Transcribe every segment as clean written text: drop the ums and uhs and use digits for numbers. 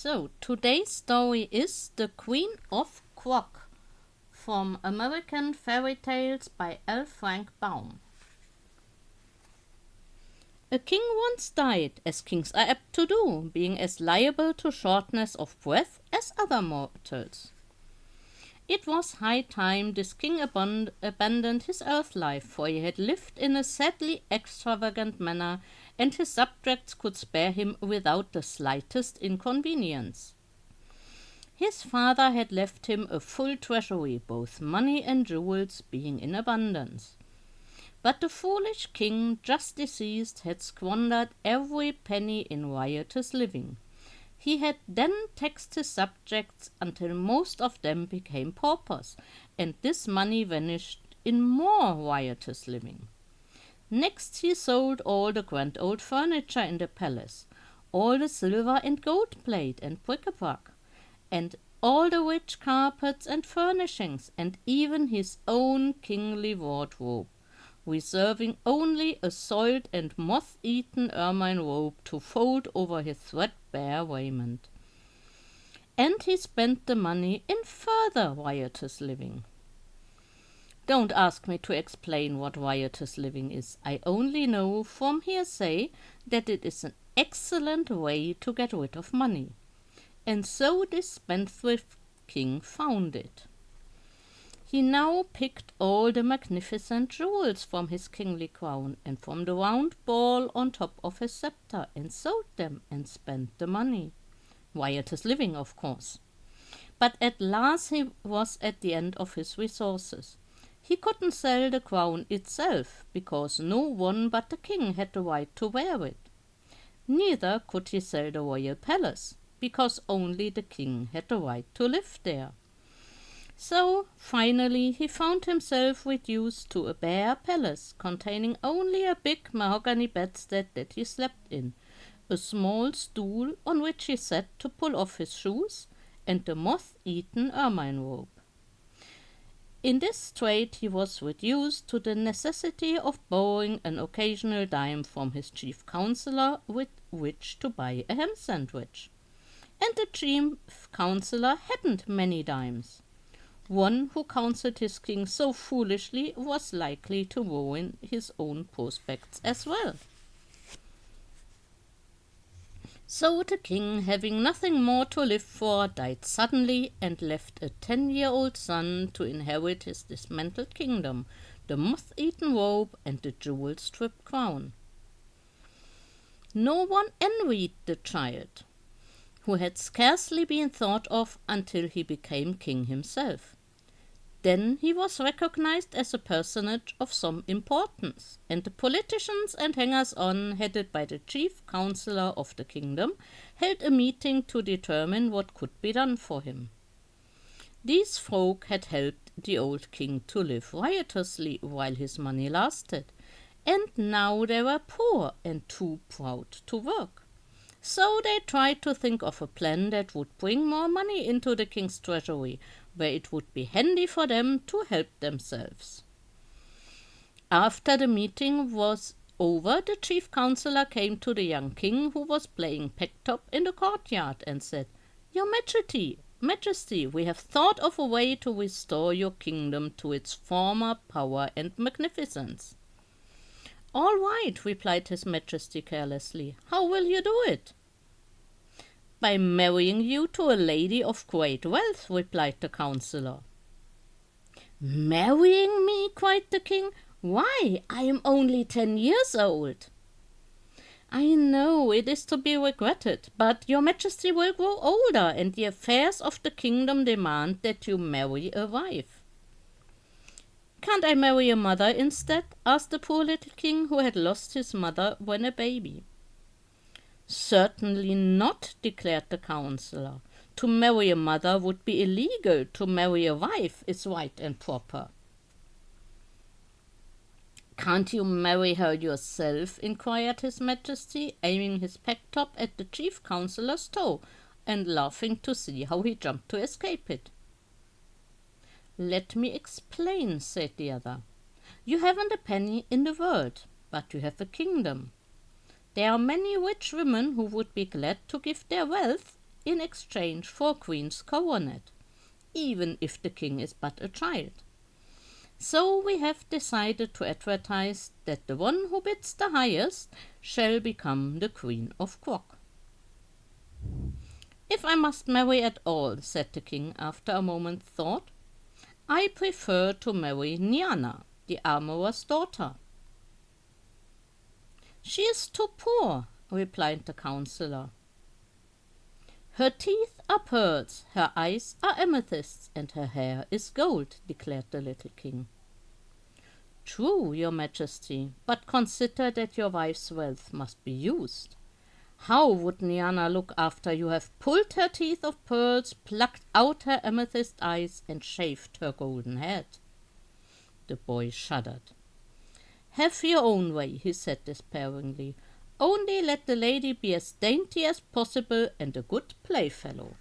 So, today's story is The Queen of Quok from American Fairy Tales by L. Frank Baum. A king once died, as kings are apt to do, being as liable to shortness of breath as other mortals. It was high time this king abandoned his earth life, for he had lived in a sadly extravagant manner, and his subjects could spare him without the slightest inconvenience. His father had left him a full treasury, both money and jewels being in abundance. But the foolish king, just deceased, had squandered every penny in riotous living. He had then taxed his subjects until most of them became paupers, and this money vanished in more riotous living. Next he sold all the grand old furniture in the palace, all the silver and gold plate and bric-a-brac, and all the rich carpets and furnishings, and even his own kingly wardrobe, reserving only a soiled and moth-eaten ermine robe to fold over his threadbare raiment. And he spent the money in further riotous living. Don't ask me to explain what riotous living is. I only know from hearsay that it is an excellent way to get rid of money. And so this spendthrift king found it. He now picked all the magnificent jewels from his kingly crown and from the round ball on top of his scepter, and sold them and spent the money. Riotous living, of course. But at last he was at the end of his resources. He couldn't sell the crown itself, because no one but the king had the right to wear it. Neither could he sell the royal palace, because only the king had the right to live there. So, finally, he found himself reduced to a bare palace containing only a big mahogany bedstead that he slept in, a small stool on which he sat to pull off his shoes, and the moth-eaten ermine robe. In this strait he was reduced to the necessity of borrowing an occasional dime from his chief counselor with which to buy a ham sandwich. And the chief counselor hadn't many dimes. One who counseled his king so foolishly was likely to ruin his own prospects as well. So the king, having nothing more to live for, died suddenly and left a 10-year-old son to inherit his dismantled kingdom, the moth-eaten robe and the jewel-stripped crown. No one envied the child, who had scarcely been thought of until he became king himself. Then he was recognized as a personage of some importance, and the politicians and hangers-on, headed by the chief counselor of the kingdom, held a meeting to determine what could be done for him. These folk had helped the old king to live riotously while his money lasted, and now they were poor and too proud to work. So they tried to think of a plan that would bring more money into the king's treasury, where it would be handy for them to help themselves. After the meeting was over, the chief counselor came to the young king, who was playing peg-top in the courtyard, and said, "Your Majesty, we have thought of a way to restore your kingdom to its former power and magnificence." "All right," replied His Majesty carelessly. "How will you do it?" "By marrying you to a lady of great wealth," replied the counselor. "Marrying me?" cried the king. "Why, I am only 10 years old." "I know it is to be regretted, but your Majesty will grow older, and the affairs of the kingdom demand that you marry a wife." "Can't I marry a mother instead?" asked the poor little king, who had lost his mother when a baby. "Certainly not," declared the counselor. "To marry a mother would be illegal. To marry a wife is right and proper." "Can't you marry her yourself?" inquired His Majesty, aiming his peg-top at the chief counselor's toe and laughing to see how he jumped to escape it. "Let me explain," said the other. "You haven't a penny in the world, but you have a kingdom. There are many rich women who would be glad to give their wealth in exchange for a queen's coronet, even if the king is but a child. So we have decided to advertise that the one who bids the highest shall become the Queen of Quok." "If I must marry at all," said the king after a moment's thought, "I prefer to marry Niana, the armorer's daughter." "She is too poor," replied the councillor. "Her teeth are pearls, her eyes are amethysts, and her hair is gold," declared the little king. "True, your majesty, but consider that your wife's wealth must be used. How would Niana look after you have pulled her teeth of pearls, plucked out her amethyst eyes, and shaved her golden head?" The boy shuddered. "Have your own way," he said despairingly. "Only let the lady be as dainty as possible and a good playfellow."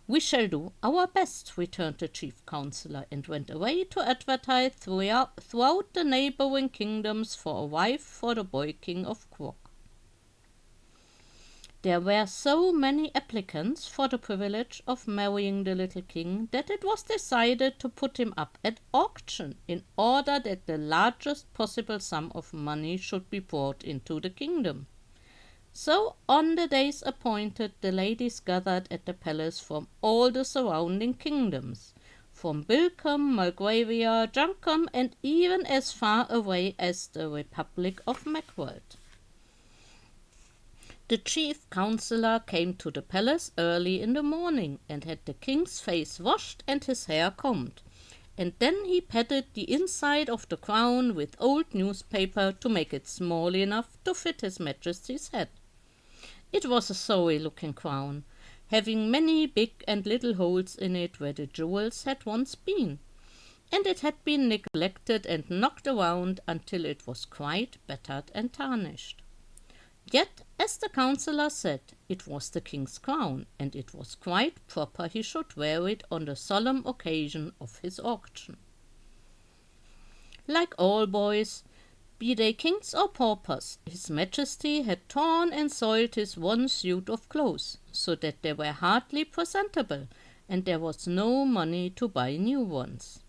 "We shall do our best," returned the chief councillor, and went away to advertise throughout the neighbouring kingdoms for a wife for the boy king of Quok. There were so many applicants for the privilege of marrying the little king that it was decided to put him up at auction in order that the largest possible sum of money should be brought into the kingdom. So on the days appointed, the ladies gathered at the palace from all the surrounding kingdoms, from Bilcom, Mulgravia, Junkum, and even as far away as the Republic of Macworld. The chief councillor came to the palace early in the morning and had the king's face washed and his hair combed, and then he patted the inside of the crown with old newspaper to make it small enough to fit his majesty's head. It was a sorry-looking crown, having many big and little holes in it where the jewels had once been, and it had been neglected and knocked around until it was quite battered and tarnished. Yet, as the councillor said, it was the king's crown, and it was quite proper he should wear it on the solemn occasion of his auction. Like all boys, be they kings or paupers, his majesty had torn and soiled his one suit of clothes, so that they were hardly presentable, and there was no money to buy new ones.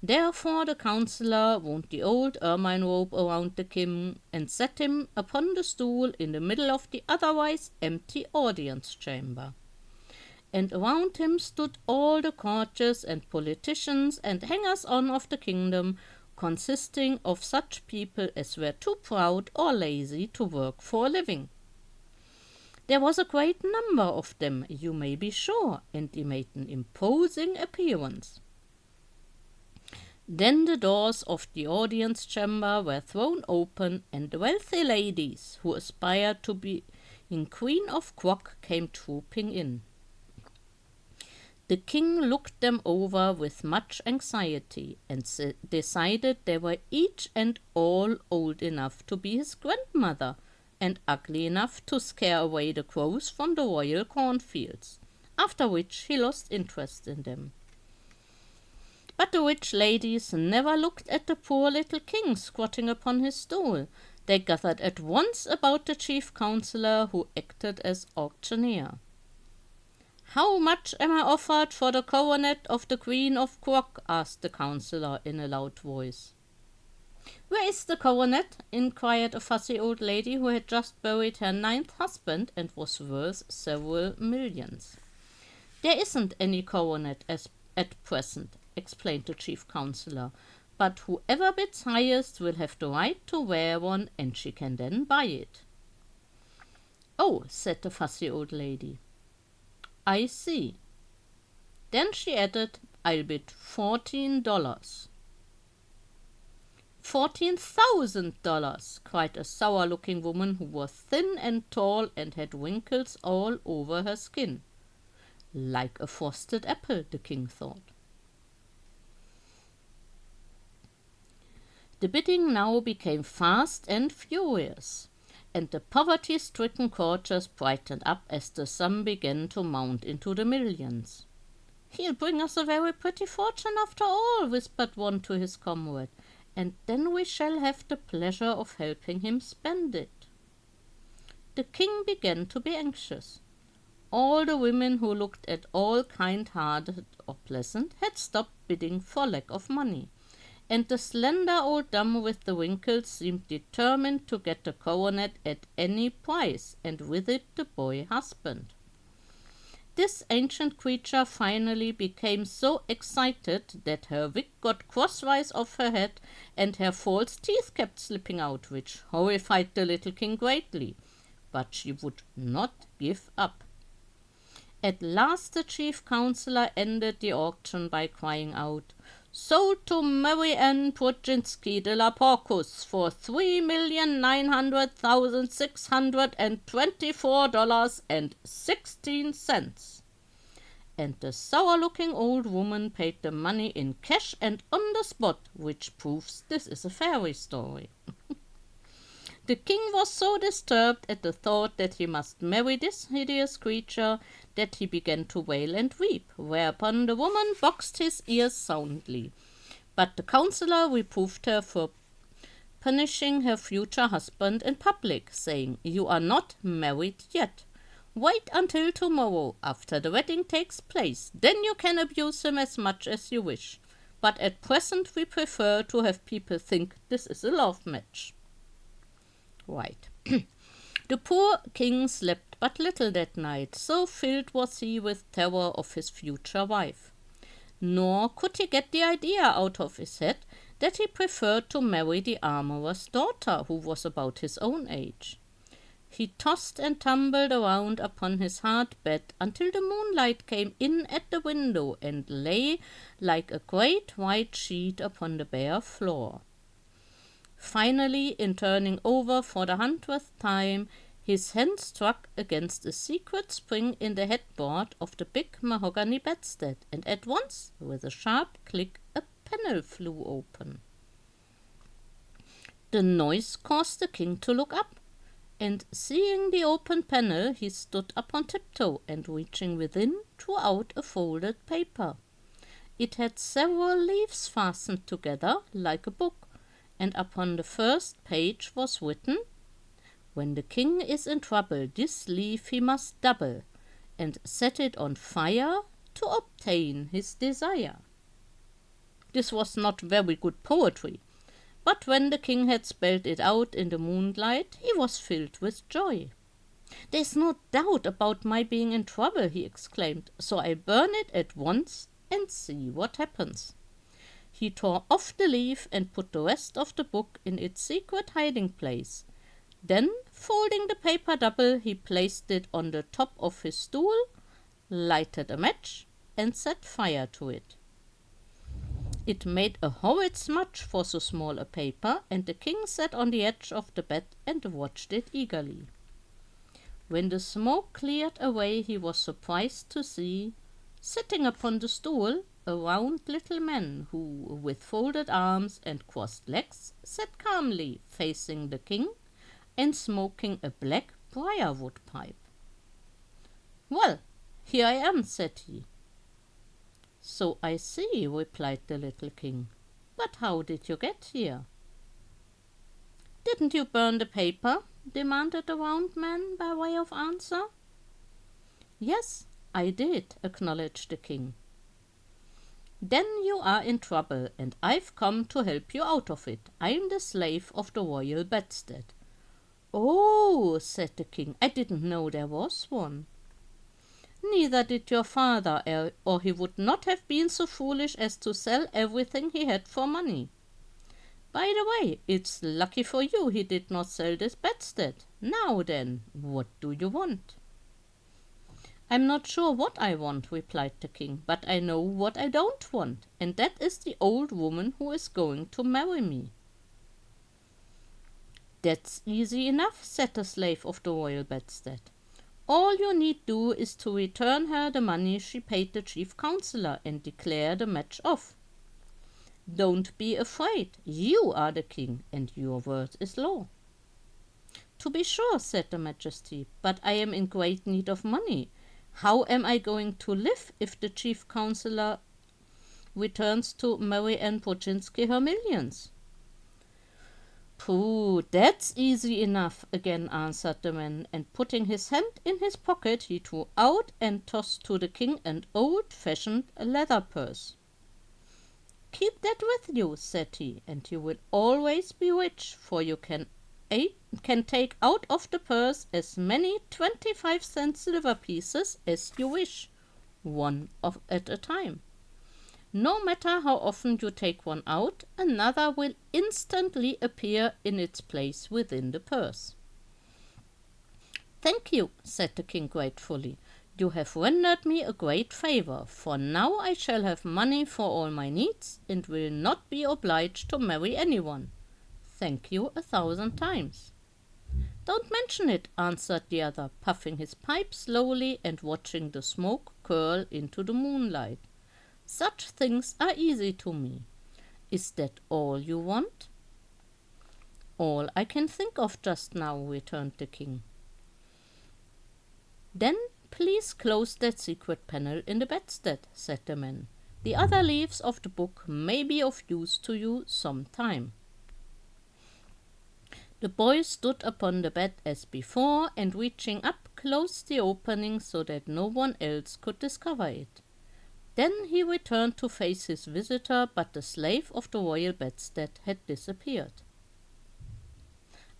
Therefore the councillor wound the old ermine robe around the king and set him upon the stool in the middle of the otherwise empty audience chamber. And around him stood all the courtiers and politicians and hangers-on of the kingdom, consisting of such people as were too proud or lazy to work for a living. There was a great number of them, you may be sure, and they made an imposing appearance. Then the doors of the audience chamber were thrown open, and the wealthy ladies who aspired to be Queen of Quok came trooping in. The king looked them over with much anxiety and decided they were each and all old enough to be his grandmother and ugly enough to scare away the crows from the royal cornfields, after which he lost interest in them. But the rich ladies never looked at the poor little king squatting upon his stool. They gathered at once about the chief councillor, who acted as auctioneer. "How much am I offered for the coronet of the Queen of Quok?" asked the councillor in a loud voice. "Where is the coronet?" inquired a fussy old lady who had just buried her 9th husband and was worth several millions. "There isn't any coronet at present," explained the chief councillor, "but whoever bids highest will have the right to wear one, and she can then buy it." "Oh," said the fussy old lady, "I see." Then she added, "I'll bid $14. $14,000, cried a sour-looking woman who was thin and tall and had wrinkles all over her skin. Like a frosted apple, the king thought. The bidding now became fast and furious, and the poverty-stricken courtiers brightened up as the sum began to mount into the millions. "He'll bring us a very pretty fortune after all," whispered one to his comrade, "and then we shall have the pleasure of helping him spend it." The king began to be anxious. all the women who looked at all kind-hearted or pleasant had stopped bidding for lack of money, and the slender old dame with the wrinkles seemed determined to get the coronet at any price, and with it the boy husband. This ancient creature finally became so excited that her wig got crosswise off her head and her false teeth kept slipping out, which horrified the little king greatly. But she would not give up. At last the chief counselor ended the auction by crying out, "Sold to Mary Ann Purczynski de la Porcus for $3,900,624.16. And the sour-looking old woman paid the money in cash and on the spot, which proves this is a fairy story. The king was so disturbed at the thought that he must marry this hideous creature that he began to wail and weep, whereupon the woman boxed his ears soundly. But the counselor reproved her for punishing her future husband in public, saying, "You are not married yet. Wait until tomorrow, after the wedding takes place. Then you can abuse him as much as you wish. But at present we prefer to have people think this is a love match." Right. The poor king slept but little that night, so filled was he with terror of his future wife. Nor could he get the idea out of his head that he preferred to marry the armorer's daughter, who was about his own age. He tossed and tumbled around upon his hard bed until the moonlight came in at the window and lay like a great white sheet upon the bare floor. Finally, in turning over for the 100th time, his hand struck against a secret spring in the headboard of the big mahogany bedstead, and at once, with a sharp click, a panel flew open. The noise caused the king to look up, and seeing the open panel, he stood up on tiptoe, and reaching within, drew out a folded paper. It had several leaves fastened together like a book, and upon the first page was written, "When the king is in trouble, this leaf he must double, and set it on fire to obtain his desire." This was not very good poetry, but when the king had spelled it out in the moonlight, he was filled with joy. "There's no doubt about my being in trouble," he exclaimed, "so I burn it at once and see what happens." He tore off the leaf and put the rest of the book in its secret hiding place. Then, folding the paper double, he placed it on the top of his stool, lighted a match, and set fire to it. It made a horrid smudge for so small a paper, and the king sat on the edge of the bed and watched it eagerly. When the smoke cleared away, he was surprised to see, sitting upon the stool, a round little man who, with folded arms and crossed legs, sat calmly facing the king and smoking a black briar-wood pipe. "Well, here I am," said he. "So I see," replied the little king. "But how did you get here?" "Didn't you burn the paper?" demanded the round man by way of answer. "Yes, I did," acknowledged the king. "Then you are in trouble, and I've come to help you out of it. I'm the slave of the royal bedstead." "Oh," said the king, "I didn't know there was one." "Neither did your father, or he would not have been so foolish as to sell everything he had for money. By the way, it's lucky for you he did not sell this bedstead. Now then, what do you want?" "I'm not sure what I want," replied the king, "but I know what I don't want, and that is the old woman who is going to marry me." "That's easy enough," said the slave of the royal bedstead. "All you need do is to return her the money she paid the chief counselor and declare the match off. Don't be afraid, you are the king, and your word is law." "To be sure," said the majesty, "but I am in great need of money. How am I going to live if the chief counselor returns to Mary Ann Purczynski her millions?" "Pooh, that's easy enough," again answered the man, and putting his hand in his pocket he drew out and tossed to the king an old-fashioned leather purse. "Keep that with you," said he, "and you will always be rich, for you can take out of the purse as many 25-cent silver pieces as you wish, one at a time. No matter how often you take one out, another will instantly appear in its place within the purse." "Thank you," said the king gratefully. "You have rendered me a great favor, for now I shall have money for all my needs, and will not be obliged to marry anyone. Thank you 1,000 times." "Don't mention it," answered the other, puffing his pipe slowly and watching the smoke curl into the moonlight. "Such things are easy to me. Is that all you want?" "All I can think of just now," returned the king. "Then please close that secret panel in the bedstead," said the man. "The other leaves of the book may be of use to you some time." The boy stood upon the bed as before, and reaching up closed the opening so that no one else could discover it. Then he returned to face his visitor, but the slave of the royal bedstead had disappeared.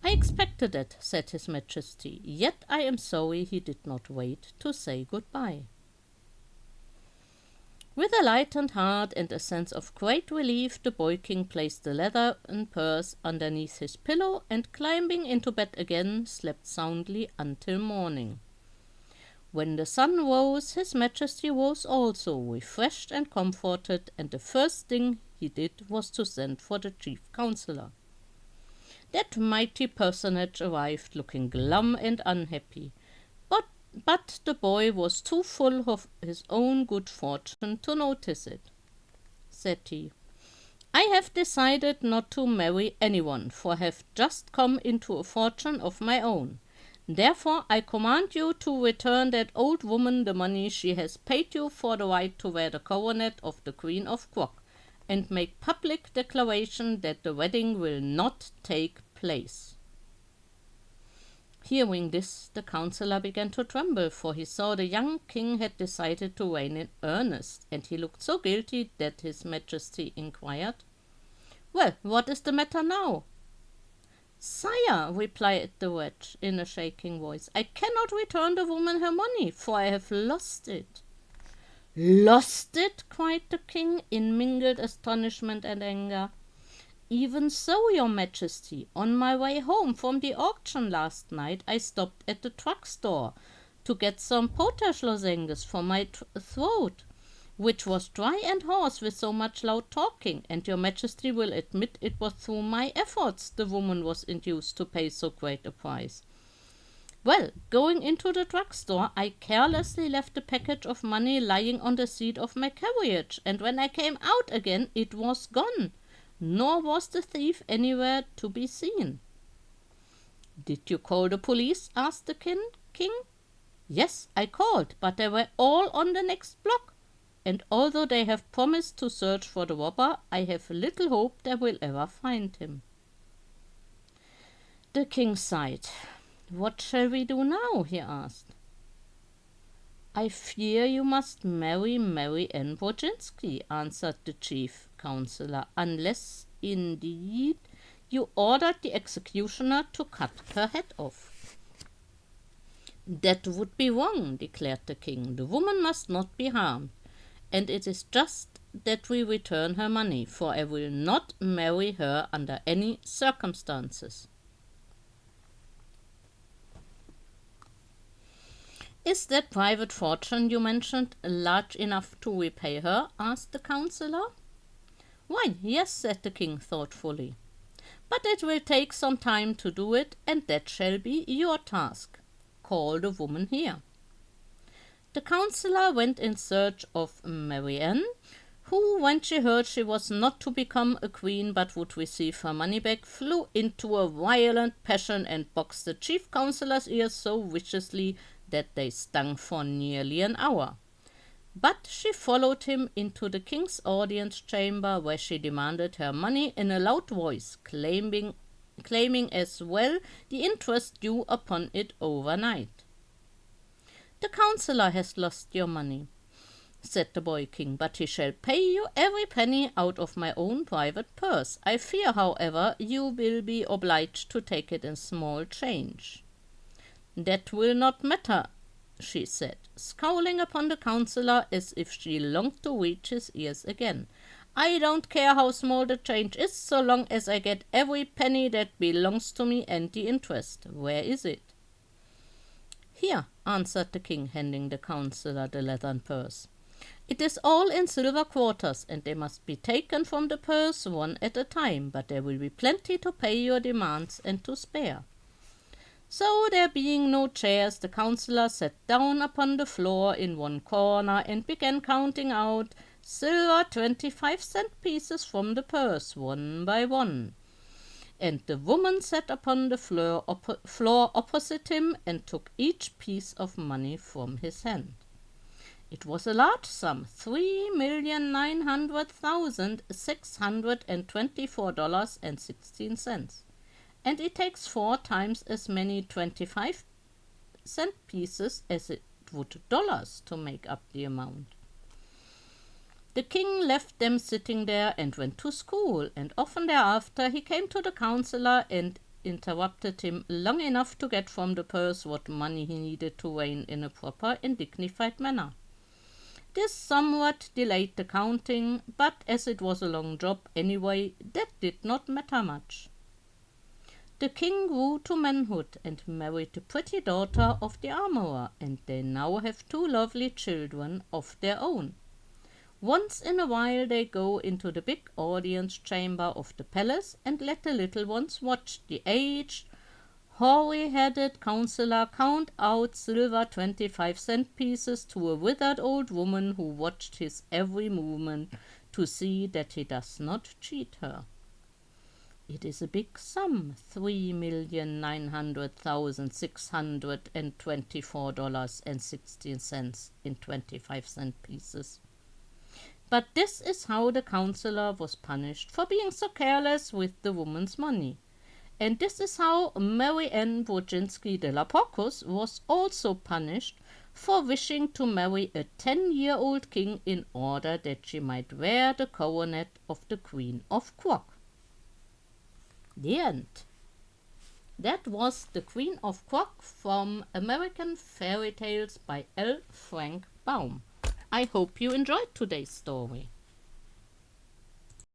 "I expected it," said his majesty, "yet I am sorry he did not wait to say goodbye." With a lightened heart and a sense of great relief, the boy king placed the leathern purse underneath his pillow, and climbing into bed again, slept soundly until morning. When the sun rose, his majesty rose also, refreshed and comforted, and the first thing he did was to send for the chief counselor. That mighty personage arrived looking glum and unhappy, but the boy was too full of his own good fortune to notice it. Said he, "I have decided not to marry anyone, for I have just come into a fortune of my own. Therefore I command you to return that old woman the money she has paid you for the right to wear the coronet of the Queen of Quok, and make public declaration that the wedding will not take place." Hearing this, the counselor began to tremble, for he saw the young king had decided to reign in earnest, and he looked so guilty that his majesty inquired, "Well, what is the matter now?" "Sire," replied the wretch in a shaking voice, "I cannot return the woman her money, for I have lost it." "Lost it?" cried the king in mingled astonishment and anger. "Even so, your majesty. On my way home from the auction last night, I stopped at the drugstore to get some potash lozenges for my throat, which was dry and hoarse with so much loud talking, and your majesty will admit it was through my efforts the woman was induced to pay so great a price. Well, going into the drugstore, I carelessly left a package of money lying on the seat of my carriage, and when I came out again it was gone, nor was the thief anywhere to be seen." "Did you call the police?" asked the king. "Yes, I called, but they were all on the next block, and although they have promised to search for the robber, I have little hope they will ever find him." The king sighed. "What shall we do now?" he asked. "I fear you must marry Mary Ann Wojcinski," answered the chief counselor, "unless, indeed, you ordered the executioner to cut her head off." "That would be wrong," declared the king. "The woman must not be harmed, and it is just that we return her money, for I will not marry her under any circumstances." "Is that private fortune you mentioned large enough to repay her?" asked the counselor. "Why, yes," said the king thoughtfully. "But it will take some time to do it, and that shall be your task. Call the woman here." The counselor went in search of Marianne, who, when she heard she was not to become a queen but would receive her money back, flew into a violent passion and boxed the chief counselor's ears so viciously that they stung for nearly an hour. But she followed him into the king's audience chamber, where she demanded her money in a loud voice, claiming claiming as well the interest due upon it overnight. "The councillor has lost your money," said the boy king, "but he shall pay you every penny out of my own private purse. I fear, however, you will be obliged to take it in small change." "That will not matter," she said, scowling upon the councillor as if she longed to reach his ears again. "I don't care how small the change is, so long as I get every penny that belongs to me and the interest. Where is it?" "Here," answered the king, handing the councillor the leathern purse. "It is all in silver quarters, and they must be taken from the purse one at a time, but there will be plenty to pay your demands and to spare." So, there being no chairs, the councillor sat down upon the floor in one corner and began counting out silver 25-cent pieces from the purse, one by one. And the woman sat upon the floor opposite him and took each piece of money from his hand. It was a large sum, $3,900,624.16, and it takes 4 times as many 25-cent pieces as it would dollars to make up the amount. The king left them sitting there and went to school, and often thereafter he came to the councillor and interrupted him long enough to get from the purse what money he needed to reign in a proper and dignified manner. This somewhat delayed the counting, but as it was a long job anyway, that did not matter much. The king grew to manhood and married the pretty daughter of the armorer, and they now have 2 lovely children of their own. Once in a while they go into the big audience chamber of the palace and let the little ones watch the aged, hoary-headed councillor count out silver 25-cent pieces to a withered old woman who watched his every movement to see that he does not cheat her. It is a big sum, $3,900,624.16 in 25-cent pieces. But this is how the councillor was punished for being so careless with the woman's money. And this is how Mary Ann Wojcinski de la Porcus was also punished for wishing to marry a 10-year-old king in order that she might wear the coronet of the Queen of Quok. The end. That was The Queen of Quok from American Fairy Tales by L. Frank Baum. I hope you enjoyed today's story.